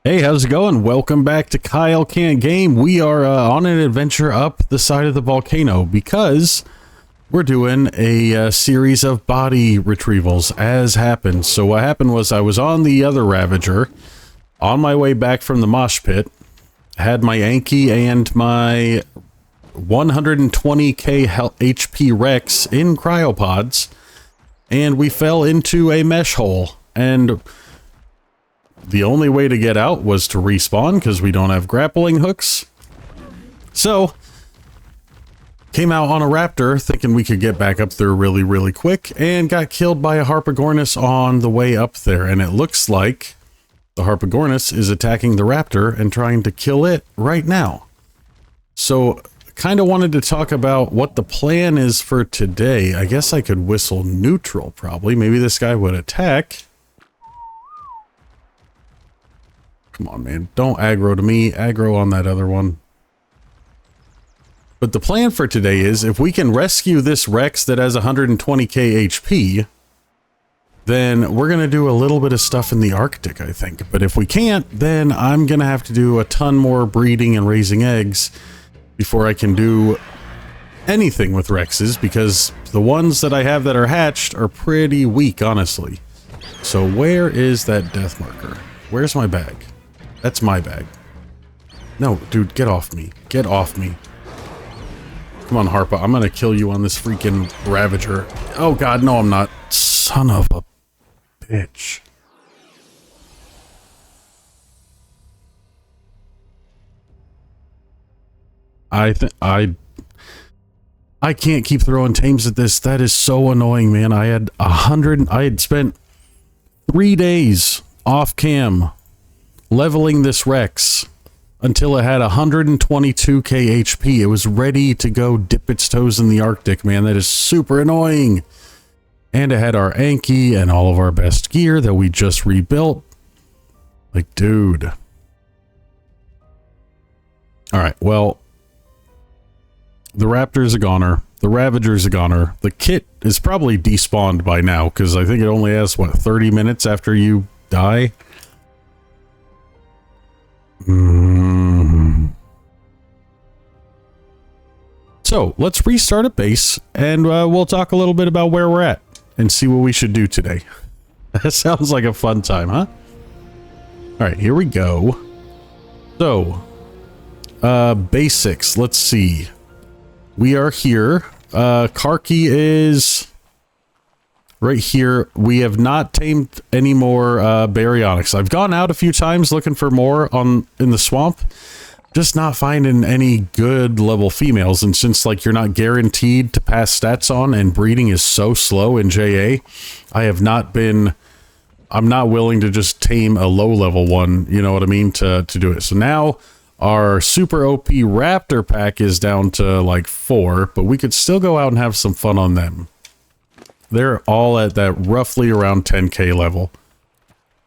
Hey, how's it going? Welcome back to Kyle Can't Game. We are on an adventure up the side of the volcano because we're doing a series of body retrievals as happened. So what happened was I was on the other Ravager on my way back from the mosh pit, had my Anki and my 120k HP Rex in cryopods, and we fell into a mesh hole, and the only way to get out was to respawn because we don't have grappling hooks. So, came out on a raptor thinking we could get back up there really quick and got killed by a Harpagornis on the way up there. And it looks like the Harpagornis is attacking the raptor and trying to kill it right now. So, kind of wanted to talk about what the plan is for today. I guess I could whistle neutral probably. Maybe this guy would attack. Come on, man. Don't aggro to me. Aggro on that other one. But the plan for today is if we can rescue this Rex that has 120k HP, then we're going to do a little bit of stuff in the Arctic, I think. But if we can't, then I'm going to have to do a ton more breeding and raising eggs before I can do anything with Rexes, because the ones that I have that are hatched are pretty weak, honestly. So where is that death marker? Where's my bag? That's my bag. No, dude, get off me. Get off me. Come on, Harpa. I'm gonna kill you on this freaking Ravager. Oh, God, no, I'm not. Son of a bitch. I can't keep throwing tames at this. That is so annoying, man. I had spent 3 days off cam leveling this Rex until it had 122k HP. It was ready to go dip its toes in the Arctic, man. That is super annoying. And it had our Anki and all of our best gear that we just rebuilt. Like, dude. Alright, well, the Raptor's a goner. The Ravager's a goner. The kit is probably despawned by now, because I think it only has, what, 30 minutes after you die? So, let's restart a base, and we'll talk a little bit about where we're at, and see what we should do today. That sounds like a fun time, huh? Alright, here we go. So, basics, let's see. We are here. Karki is right here. We have not tamed any more baryonyx. I've gone out a few times looking for more in the swamp, just not finding any good level females. And since like you're not guaranteed to pass stats on, and breeding is so slow in JA, I'm not willing to just tame a low level one, you know what I mean, to do it. So now our super OP raptor pack is down to like 4, but we could still go out and have some fun on them. They're all at that roughly around 10k level.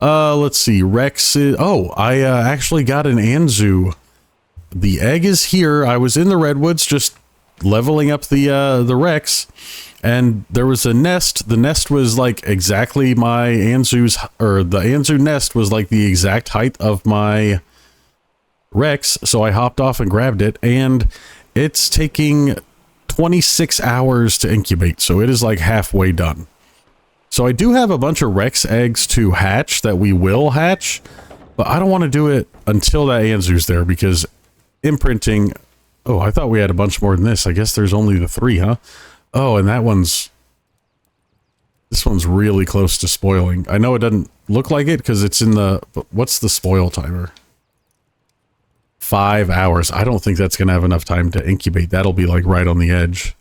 Let's see. Rex is... Oh, I actually got an Anzu. The egg is here. I was in the redwoods just leveling up the Rex, and there was a nest. The nest was like exactly my Anzu's... Or the Anzu nest was like the exact height of my Rex, so I hopped off and grabbed it, and it's taking 26 hours to incubate, so it is like halfway done. So I do have a bunch of Rex eggs to hatch that we will hatch, but I don't want to do it until that Anzu's there, because imprinting... Oh, I thought we had a bunch more than this. I guess there's only the 3, huh? Oh, and that one's... This one's really close to spoiling. I know it doesn't look like it because it's in the... But what's the spoil timer? 5 hours. I don't think that's going to have enough time to incubate. That'll be like right on the edge.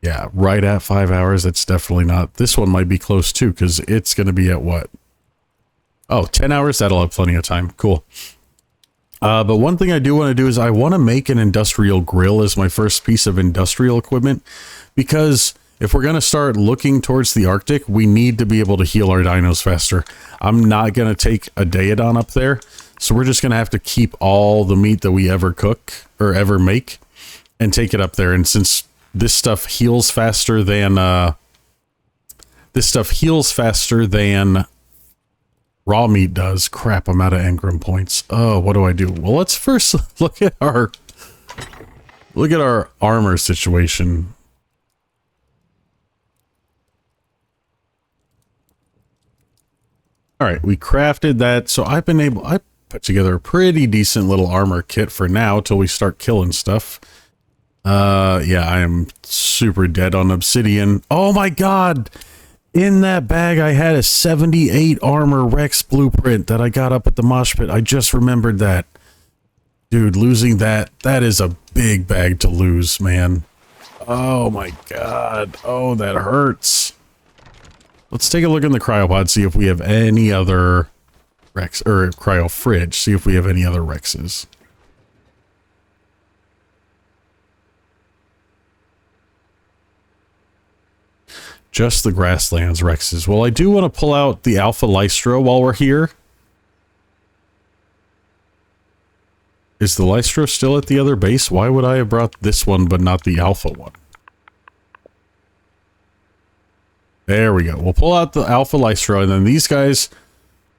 Yeah, right at 5 hours. That's definitely not. This one might be close too, because it's going to be at what? Oh, 10 hours? That'll have plenty of time. Cool. But one thing I do want to do is I want to make an industrial grill as my first piece of industrial equipment, because if we're going to start looking towards the Arctic, we need to be able to heal our dinos faster. I'm not going to take a Daedon up there, so we're just going to have to keep all the meat that we ever cook or ever make and take it up there. And since this stuff heals faster than raw meat does. Crap, I'm out of engram points. Oh, what do I do? Well, let's first look at our armor situation. All right, we crafted that. So I put together a pretty decent little armor kit for now till we start killing stuff. Yeah, I am super dead on obsidian. Oh my god! In that bag I had a 78 armor Rex blueprint that I got up at the mosh pit. I just remembered that. Dude, losing that is a big bag to lose, man. Oh my god. Oh, that hurts. Let's take a look in the cryopod, see if we have any other Rex, or cryo fridge, see if we have any other Rexes. Just the grasslands Rexes. Well, I do want to pull out the Alpha Lystro while we're here. Is the Lystro still at the other base? Why would I have brought this one but not the Alpha one? There we go. We'll pull out the Alpha Lystro, and then these guys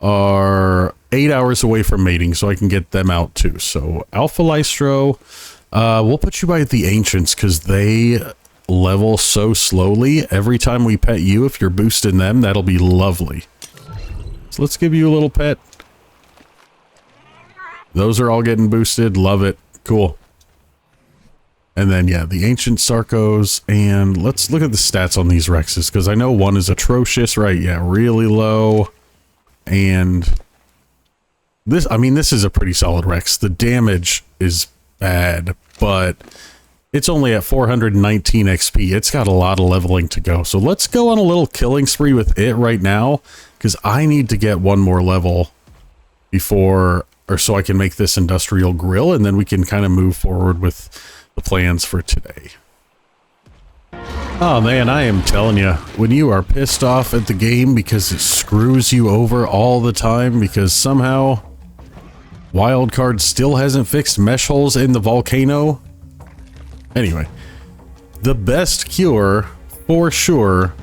are 8 hours away from mating, so I can get them out too. So Alpha Lystro, we'll put you by the Ancients because they level so slowly. Every time we pet you, if you're boosting them, that'll be lovely. So let's give you a little pet. Those are all getting boosted. Love it. Cool. And then, yeah, the Ancient Sarcos, and let's look at the stats on these Rexes, because I know one is atrocious, right? Yeah, really low. And this, I mean, this is a pretty solid Rex. The damage is bad, but it's only at 419 XP. It's got a lot of leveling to go. So let's go on a little killing spree with it right now, because I need to get one more level before, or so I can make this industrial grill, and then we can kind of move forward with the plans for today. Oh man, I am telling you, when you are pissed off at the game because it screws you over all the time because somehow Wildcard still hasn't fixed mesh holes in the volcano. Anyway, the best cure for sure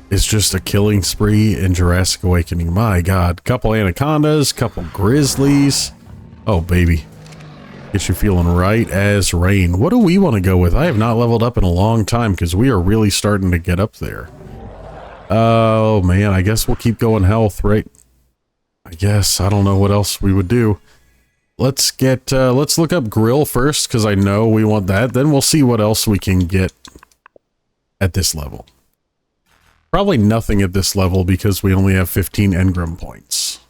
is just a killing spree in Jurassic Awakening. My god, couple anacondas, couple grizzlies. Oh baby. Get you feeling right as rain. What do we want to go with? I have not leveled up in a long time because we are really starting to get up there. Oh man, I guess we'll keep going health, right? I guess. I don't know what else we would do. Let's get, let's look up grill first because I know we want that. Then we'll see what else we can get at this level. Probably nothing at this level because we only have 15 engram points.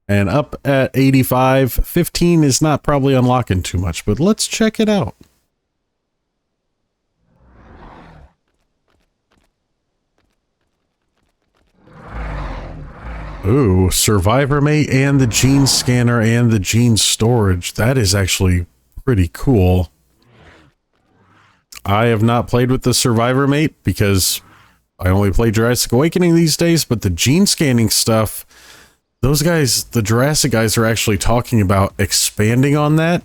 And up at 85, 15 is not probably unlocking too much, but let's check it out. Ooh, Survivor Mate and the Gene Scanner and the Gene Storage. That is actually pretty cool. I have not played with the Survivor Mate because I only play Jurassic Awakening these days, but the gene scanning stuff, those guys, the Jurassic guys, are actually talking about expanding on that.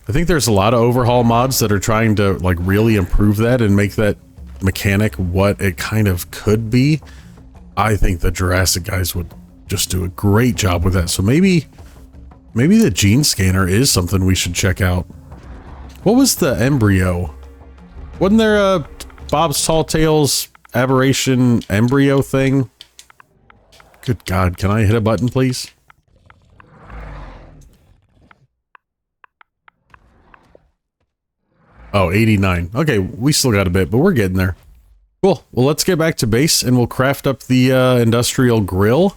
I think there's a lot of overhaul mods that are trying to like really improve that and make that mechanic what it kind of could be. I think the Jurassic guys would just do a great job with that. So maybe the gene scanner is something we should check out. What was the embryo? Wasn't there a Bob's Tall Tales aberration embryo thing? Good God, can I hit a button, please? Oh, 89. Okay, we still got a bit, but we're getting there. Cool. Well, let's get back to base and we'll craft up the industrial grill.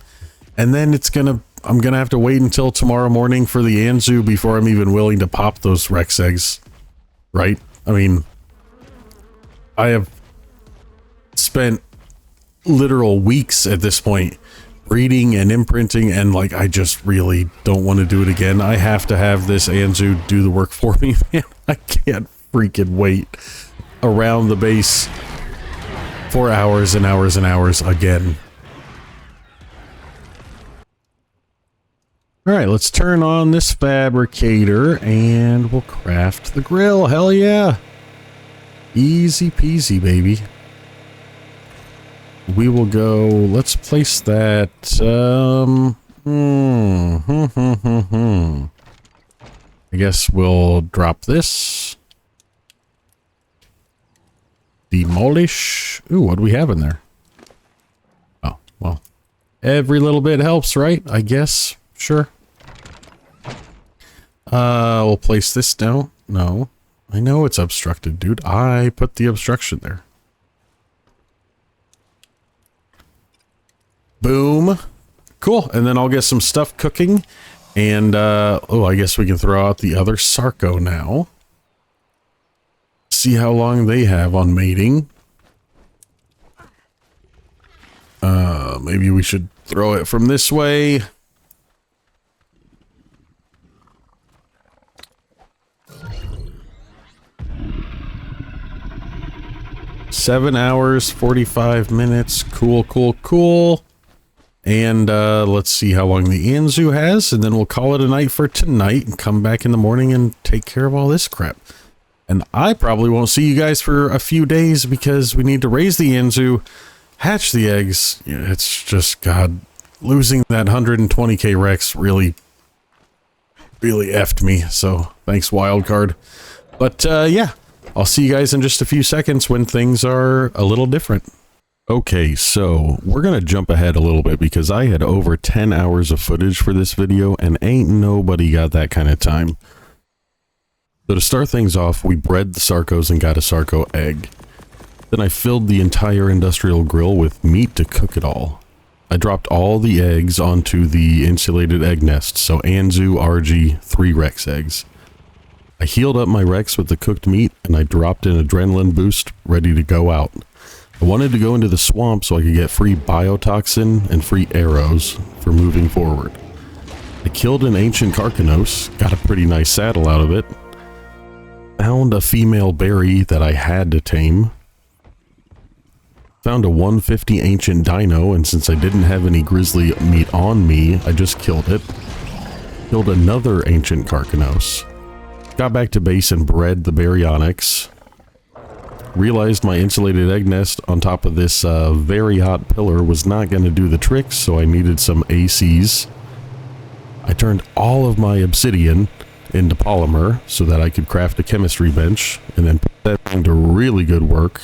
And then I'm gonna have to wait until tomorrow morning for the Anzu before I'm even willing to pop those Rex eggs. Right? I mean, I have spent literal weeks at this point breeding and imprinting, and like I just really don't want to do it again. I have to have this Anzu do the work for me, man. I can't freaking wait around the base for hours and hours and hours again. Alright, let's turn on this fabricator and we'll craft the grill. Hell yeah! Easy peasy, baby. We will go, let's place that, I guess we'll drop this. Demolish. Ooh, what do we have in there? Oh, well, every little bit helps, right? I guess. Sure. We'll place this down. No, I know it's obstructed, dude. I put the obstruction there. Boom. Cool. And then I'll get some stuff cooking. And, oh, I guess we can throw out the other Sarco now. See how long they have on mating. Maybe we should throw it from this way. Seven hours, 45 minutes. Cool, cool, cool. And let's see how long the Anzu has, and then we'll call it a night for tonight and come back in the morning and take care of all this crap. And I probably won't see you guys for a few days because we need to raise the Anzu, hatch the eggs. Yeah, it's just, God, losing that 120k Rex really effed me. So thanks, Wildcard. But yeah, I'll see you guys in just a few seconds when things are a little different. Okay, so we're going to jump ahead a little bit because I had over 10 hours of footage for this video and ain't nobody got that kind of time. So to start things off, we bred the Sarcos and got a Sarco egg. Then I filled the entire industrial grill with meat to cook it all. I dropped all the eggs onto the insulated egg nest, so Anzu, RG, 3 Rex eggs. I healed up my Rex with the cooked meat and I dropped an adrenaline boost ready to go out. I wanted to go into the swamp so I could get free biotoxin and free arrows for moving forward. I killed an ancient Carcanos, got a pretty nice saddle out of it, found a female berry that I had to tame, found a 150 ancient dino, and since I didn't have any grizzly meat on me, I just killed it, killed another ancient Carcanos, got back to base and bred the baryonyx, realized my insulated egg nest on top of this very hot pillar was not going to do the trick, so I needed some ACs. I turned all of my obsidian into polymer so that I could craft a chemistry bench, and then put that into really good work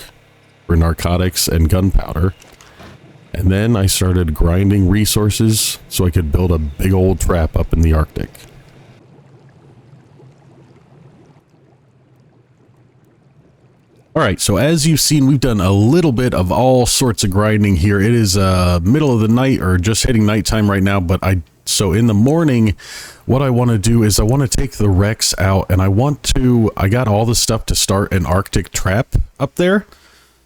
for narcotics and gunpowder. And then I started grinding resources so I could build a big old trap up in the Arctic. Alright, so as you've seen, we've done a little bit of all sorts of grinding here. It is middle of the night or just hitting nighttime right now, but so in the morning, what I want to do is I want to take the Rex out and I got all the stuff to start an Arctic trap up there.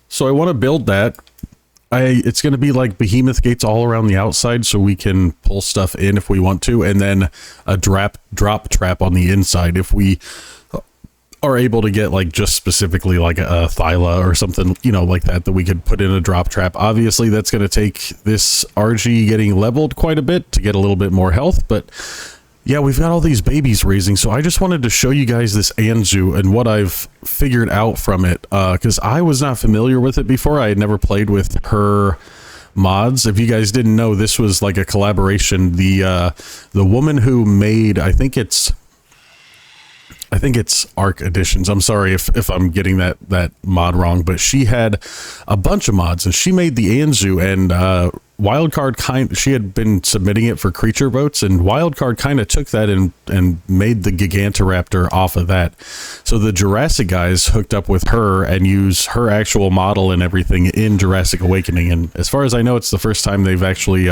So I want to build that. It's going to be like behemoth gates all around the outside so we can pull stuff in if we want to, and then a drop trap on the inside if we are able to get like just specifically like a Thyla or something, you know, like that we could put in a drop trap. Obviously that's going to take this RG getting leveled quite a bit to get a little bit more health, but yeah, we've got all these babies raising. So I just wanted to show you guys this Anzu and what I've figured out from it, because I was not familiar with it before. I had never played with her mods. If you guys didn't know, this was like a collaboration. The woman who made, I think it's Ark Editions. I'm sorry if I'm getting that mod wrong, but she had a bunch of mods and she made the Anzu, and Wildcard she had been submitting it for creature votes, and Wildcard kind of took that and made the Gigantoraptor off of that. So the Jurassic guys hooked up with her and use her actual model and everything in Jurassic Awakening. And as far as I know, it's the first time they've actually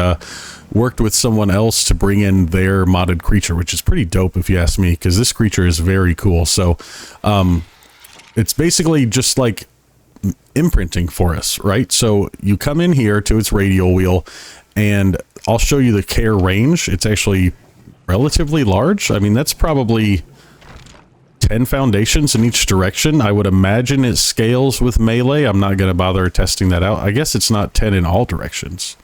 worked with someone else to bring in their modded creature, which is pretty dope if you ask me, because this creature is very cool. So it's basically just like imprinting for us, right? So you come in here to its radial wheel and I'll show you the care range. It's actually relatively large. I mean, that's probably 10 foundations in each direction. I would imagine it scales with melee. I'm not going to bother testing that out. I guess it's not 10 in all directions.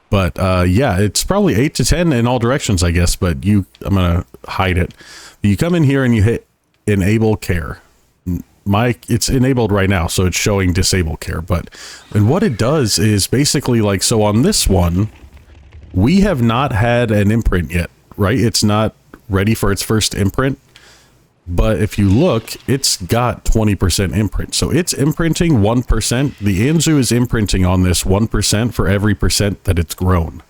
But yeah, it's probably 8 to 10 in all directions, I guess, but I'm going to hide it. You come in here and you hit enable care. it's enabled right now, so it's showing disable care. And what it does is basically like, so on this one, we have not had an imprint yet, right? It's not ready for its first imprint. But if you look, it's got 20% imprint. So it's imprinting 1%. The Anzu is imprinting on this 1% for every percent that it's grown.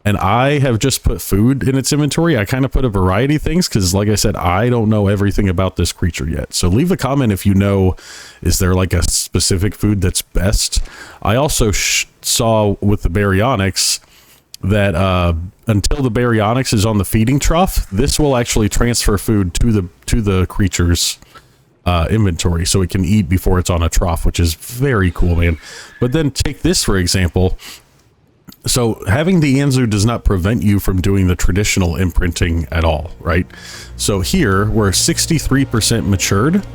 And I have just put food in its inventory. I kind of put a variety of things because, like I said, I don't know everything about this creature yet. So leave a comment if you know, is there like a specific food that's best? I also saw with the baryonyx that until the baryonyx is on the feeding trough, this will actually transfer food to the creature's inventory, so it can eat before it's on a trough, which is very cool, man. But then take this for example. So having the Anzu does not prevent you from doing the traditional imprinting at all, right? So here we're 63% matured,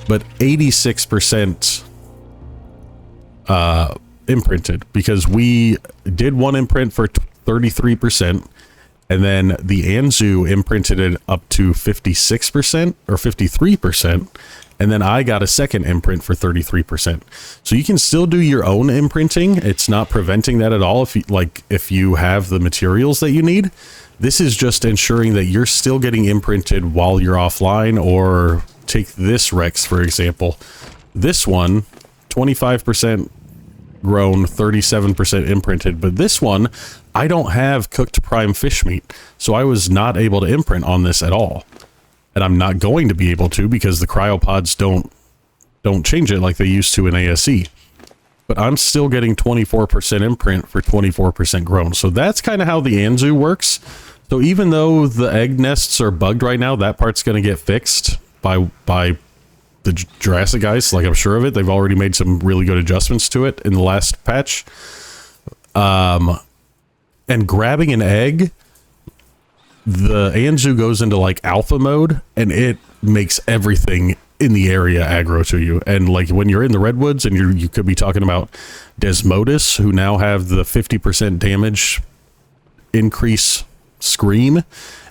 but 86% imprinted, because we did one imprint for 33%, and then the Anzu imprinted it up to 56% or 53%, and then I got a second imprint for 33%. So you can still do your own imprinting. It's not preventing that at all if you have the materials that you need. This is just ensuring that you're still getting imprinted while you're offline. Or take this Rex for example. This one, 25% grown, 37% imprinted, but this one I don't have cooked prime fish meat, so I was not able to imprint on this at all, and I'm not going to be able to because the cryopods don't change it like they used to in ASE. But I'm still getting 24% imprint for 24% grown. So that's kind of how the Anzu works. So even though the egg nests are bugged right now, that part's going to get fixed by the Jurassic guys, like I'm sure of it. They've already made some really good adjustments to it in the last patch. And grabbing an egg, the Anzu goes into like alpha mode, and it makes everything in the area aggro to you. And like when you're in the redwoods, and you could be talking about Desmodus, who now have the 50% damage increase scream,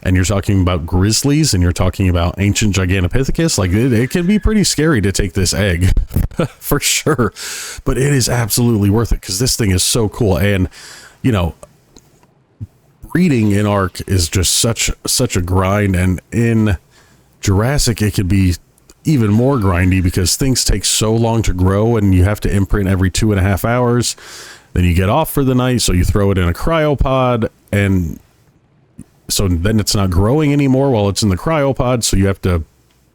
and you're talking about grizzlies, and you're talking about ancient Gigantopithecus, like it can be pretty scary to take this egg for sure, but it is absolutely worth it because this thing is so cool. And you know, breeding in Ark is just such a grind, and in Jurassic it could be even more grindy because things take so long to grow, and you have to imprint every 2.5 hours. Then you get off for the night, so you throw it in a cryopod, and so then it's not growing anymore while it's in the cryopod, so you have to,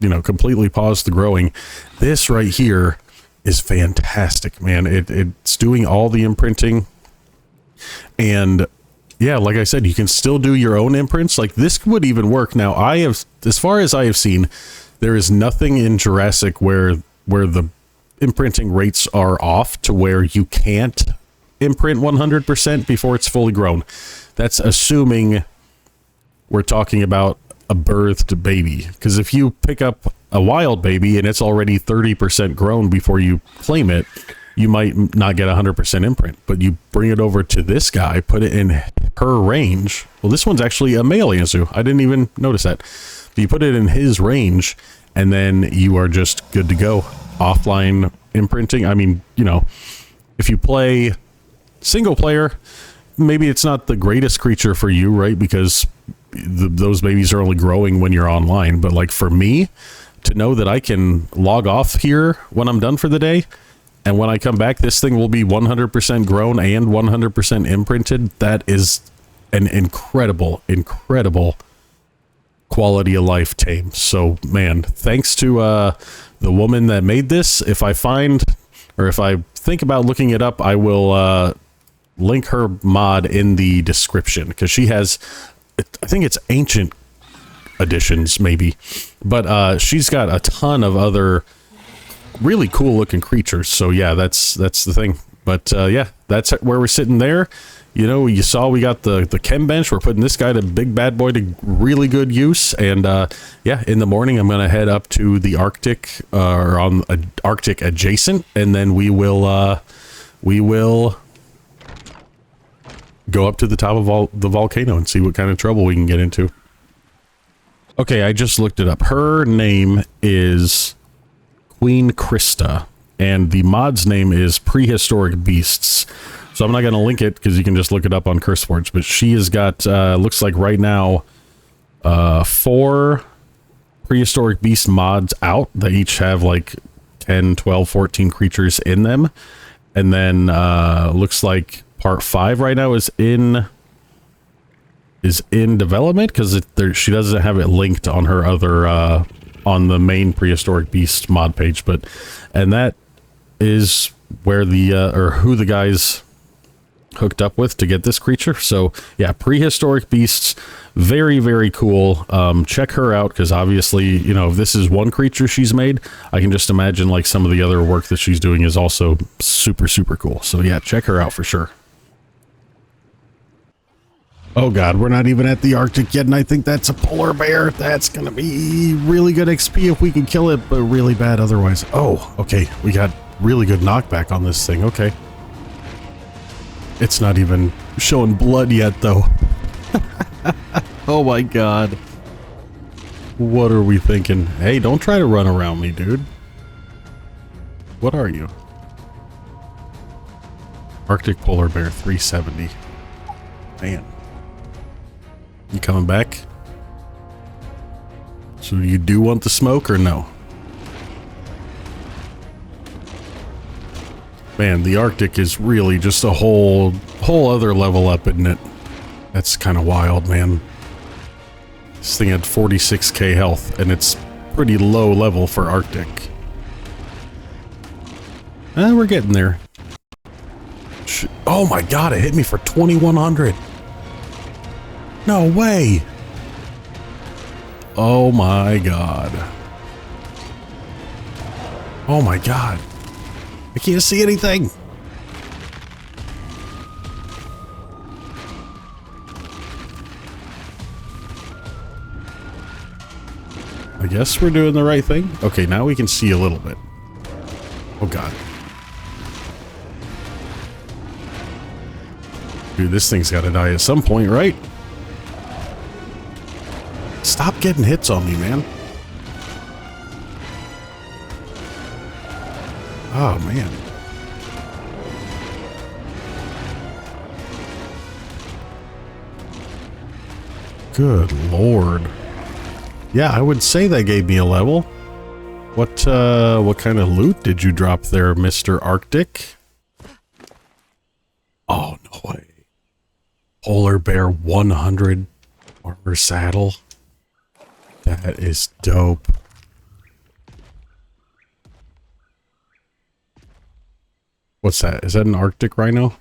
you know, completely pause the growing. This right here is fantastic, man. It's doing all the imprinting, and yeah, like I said, you can still do your own imprints. Like this would even work. Now, as far as I have seen, there is nothing in Jurassic where the imprinting rates are off to where you can't imprint 100% before it's fully grown. That's assuming we're talking about a birthed baby, because if you pick up a wild baby and it's already 30% grown before you claim it, you might not get 100% imprint. But you bring it over to this guy, put it in her range. Well, this one's actually a male Anzu. I didn't even notice that. But you put it in his range, and then you are just good to go. Offline imprinting. I mean, you know, if you play single player, maybe it's not the greatest creature for you, right? Because those babies are only growing when you're online. But like for me, to know that I can log off here when I'm done for the day, and when I come back, this thing will be 100% grown and 100% imprinted. That is an incredible, incredible quality of life tame. So, man, thanks to the woman that made this. If I find, or if I think about looking it up, I will link her mod in the description, because she has, I think it's ancient editions maybe, but she's got a ton of other really cool looking creatures. So yeah, that's the thing. But yeah, that's where we're sitting there. You know, you saw we got the chem bench. We're putting this guy, to big bad boy, to really good use. And yeah, in the morning I'm gonna head up to the Arctic, or on Arctic adjacent, and then we will go up to the top of the volcano and see what kind of trouble we can get into. Okay, I just looked it up. Her name is Queen Krista, and the mod's name is Prehistoric Beasts. So I'm not going to link it because you can just look it up on CurseForge, but she has got, looks like right now, 4 Prehistoric Beast mods out. They each have like 10, 12, 14 creatures in them. And then looks like part 5 right now is in development because she doesn't have it linked on her other on the main Prehistoric Beast mod page, and that is where the or who the guys hooked up with to get this creature. So yeah, Prehistoric Beasts, very, very cool. Check her out because obviously, you know, if this is one creature she's made, I can just imagine like some of the other work that she's doing is also super, super cool. So yeah, check her out for sure. Oh god, we're not even at the Arctic yet, and I think that's a polar bear. That's gonna be really good XP if we can kill it, but really bad otherwise. Oh, okay, we got really good knockback on this thing. Okay. It's not even showing blood yet, though. Oh my god. What are we thinking? Hey, don't try to run around me, dude. What are you? Arctic polar bear 370. Man. You coming back? So you do want the smoke or no? Man, the Arctic is really just a whole other level up, isn't it? That's kind of wild, man. This thing had 46k health, and it's pretty low level for Arctic. We're getting there. Oh my god, it hit me for 2100. No way. Oh my god. Oh my god. I can't see anything. I guess we're doing the right thing. Okay, now we can see a little bit. Oh god. Dude, this thing's got to die at some point, right? Stop getting hits on me, man. Oh, man. Good lord. Yeah, I would say that gave me a level. What kind of loot did you drop there, Mr. Arctic? Oh, no way. Polar bear 100 armor saddle. That is dope. What's that? Is that an Arctic rhino?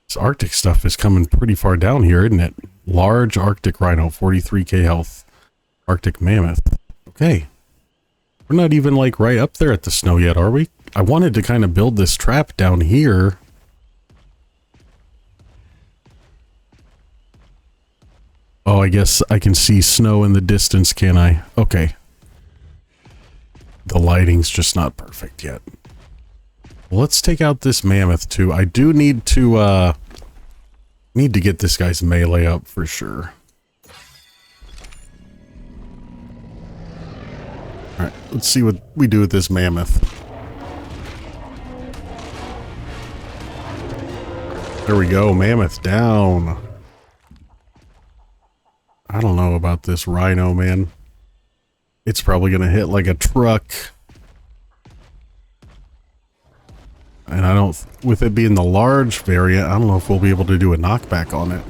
This Arctic stuff is coming pretty far down here, isn't it? Large Arctic rhino, 43k health. Arctic mammoth. Okay. We're not even like right up there at the snow yet, are we? I wanted to kind of build this trap down here. Oh, I guess I can see snow in the distance, can I? Okay. The lighting's just not perfect yet. Well, let's take out this mammoth too. I do need to get this guy's melee up for sure. Alright, let's see what we do with this mammoth. There we go, mammoth down. I don't know about this rhino, man. It's probably gonna hit like a truck. And I don't, with it being the large variant, I don't know if we'll be able to do a knockback on it.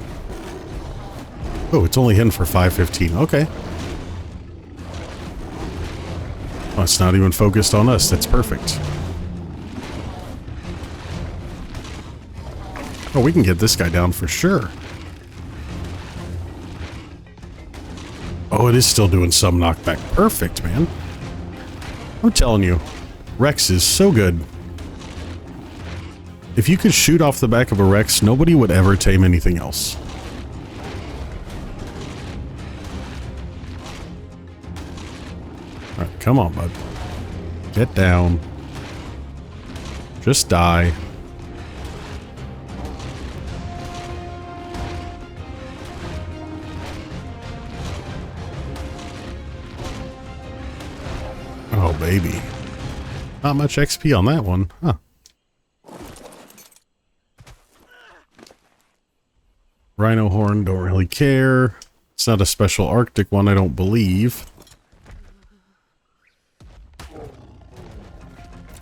Oh, it's only hitting for 515. Okay. Oh, it's not even focused on us. That's perfect. Oh, we can get this guy down for sure. Oh, it is still doing some knockback. Perfect, man. I'm telling you, Rex is so good. If you could shoot off the back of a Rex, nobody would ever tame anything else. Alright, come on, bud. Get down. Just die. Oh, baby. Not much XP on that one, huh? Rhino horn, don't really care. It's not a special Arctic one, I don't believe.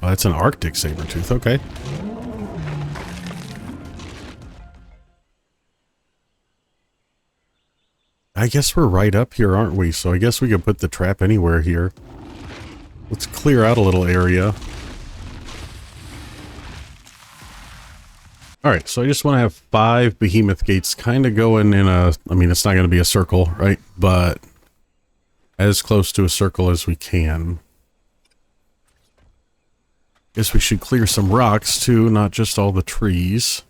Oh, that's an Arctic saber-tooth, okay. I guess we're right up here, aren't we? So I guess we could put the trap anywhere here. Let's clear out a little area. Alright, so I just want to have 5 behemoth gates kind of going in a... I mean, it's not going to be a circle, right? But as close to a circle as we can. Guess we should clear some rocks too, not just all the trees.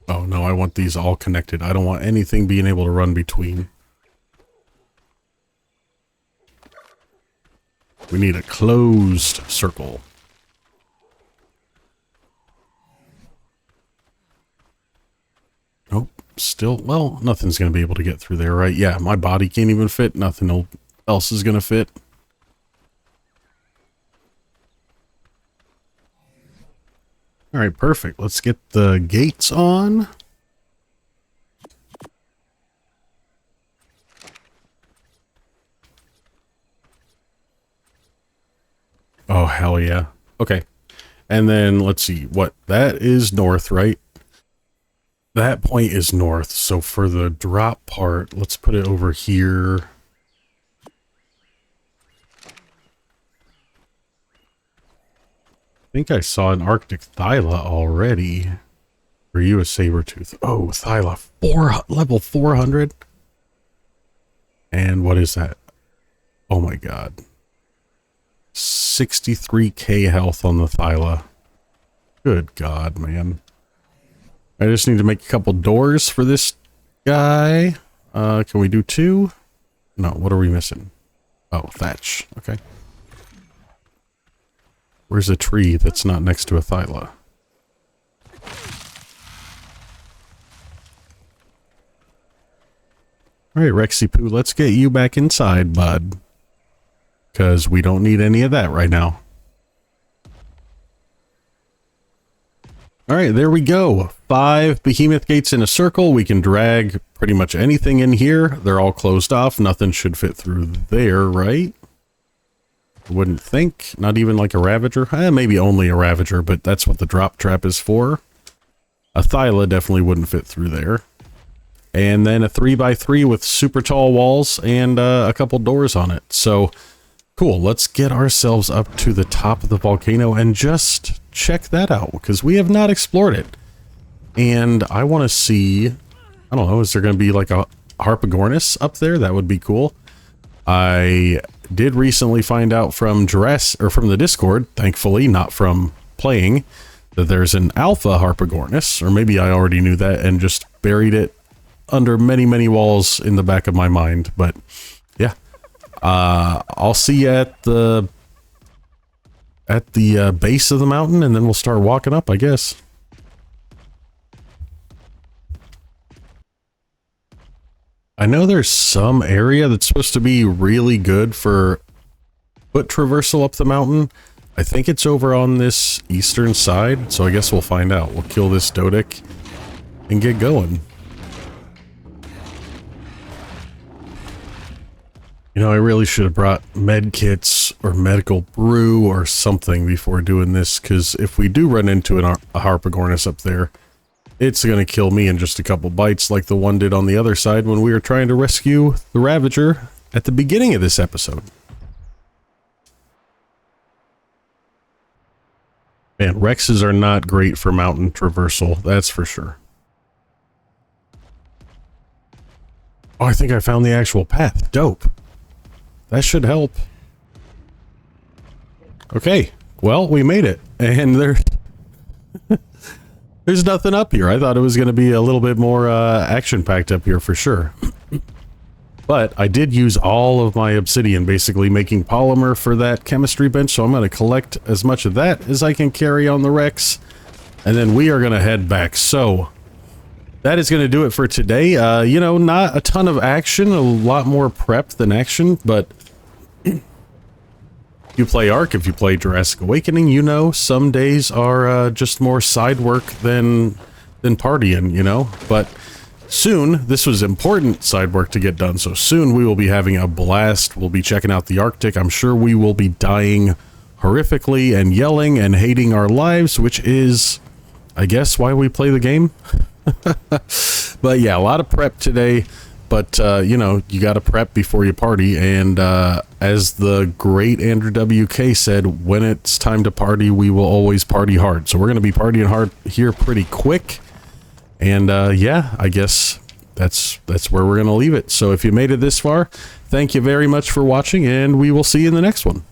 Oh no, I want these all connected. I don't want anything being able to run between. We need a closed circle. Nope, still, well, nothing's going to be able to get through there, right? Yeah, my body can't even fit. Nothing else is going to fit. All right, perfect. Let's get the gates on. Oh, hell yeah. Okay. And then let's see what that is north, right? That point is north. So for the drop part, let's put it over here. I think I saw an Arctic Thyla already. Are you a saber-tooth? Oh, Thyla, level 400. And what is that? Oh my god. 63k health on the Thyla. Good god, man. I just need to make a couple doors for this guy. Can we do 2? No, what are we missing? Oh, thatch. Okay. Where's a tree that's not next to a Thyla? Alright, Rexy Poo, let's get you back inside, bud. Because we don't need any of that right now. Alright, there we go. 5 behemoth gates in a circle. We can drag pretty much anything in here. They're all closed off. Nothing should fit through there, right? Wouldn't think. Not even like a Ravager. Maybe only a Ravager, but that's what the drop trap is for. A Thyla definitely wouldn't fit through there. And then a 3x3 with super tall walls and a couple doors on it. So, cool. Let's get ourselves up to the top of the volcano and just check that out, because we have not explored it. And I want to see... I don't know, is there going to be like a Harpagornis up there? That would be cool. I did recently find out from from the Discord, thankfully, not from playing, that there's an alpha Harpagornis, or maybe I already knew that and just buried it under many, many walls in the back of my mind. But yeah, I'll see you at the base of the mountain, and then we'll start walking up, I guess. I know there's some area that's supposed to be really good for foot traversal up the mountain. I think it's over on this eastern side, so I guess we'll find out. We'll kill this Dodic and get going. You know, I really should have brought med kits or medical brew or something before doing this, because if we do run into a Harpagornis up there, it's going to kill me in just a couple bites like the one did on the other side when we were trying to rescue the Ravager at the beginning of this episode. Man, Rexes are not great for mountain traversal, that's for sure. Oh, I think I found the actual path. Dope. That should help. Okay, well, we made it. And there's nothing up here. I thought it was going to be a little bit more action-packed up here for sure. But I did use all of my obsidian basically making polymer for that chemistry bench, so I'm going to collect as much of that as I can carry on the Rex. And then we are going to head back. So that is going to do it for today. You know, not a ton of action, a lot more prep than action, but If you play Ark, if you play Jurassic Awakening, you know some days are just more side work than partying, you know? But soon, this was important side work to get done, so soon we will be having a blast. We'll be checking out the Arctic. I'm sure we will be dying horrifically and yelling and hating our lives, which is, I guess, why we play the game. But yeah, a lot of prep today. But, you know, you got to prep before you party. And as the great Andrew WK said, when it's time to party, we will always party hard. So we're going to be partying hard here pretty quick. And, yeah, I guess that's where we're going to leave it. So if you made it this far, thank you very much for watching, and we will see you in the next one.